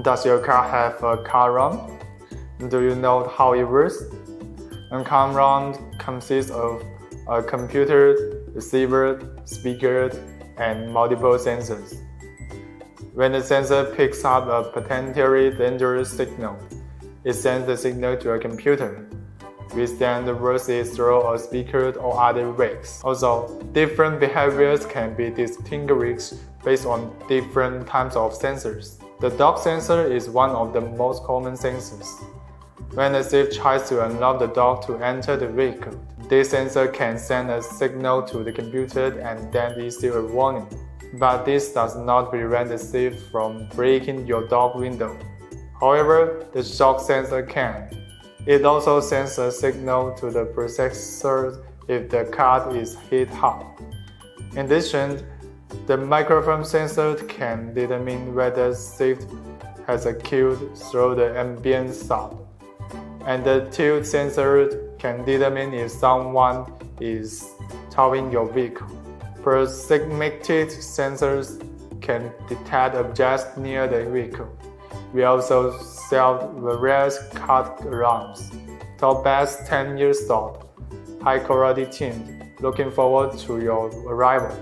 Does your car have a car alarm? Do you know how it works? A car alarm consists of a computer, receiver, speaker, and multiple sensors. When the sensor picks up a potentially dangerous signal, it sends the signal to a computer, which then reverses it through a speaker or other ways. Also, different behaviors can be distinguished based on different types of sensors. The dog sensor is one of the most common sensors. When the thief tries to unlock the dog to enter the vehicle, this sensor can send a signal to the computer and then issue a warning. But this does not prevent the thief from breaking your dog window. However, the shock sensor can. It also sends a signal to the processor if the car is hit hard. In addition, the microphone sensor can determine whether the thief has a cue through the ambient sound. And the tilt sensor can determine if someone is towing your vehicle. Proximity sensors can detect objects near the vehicle. We also sell various car alarms. Top best 10 years old, high quality team. Looking forward to your arrival.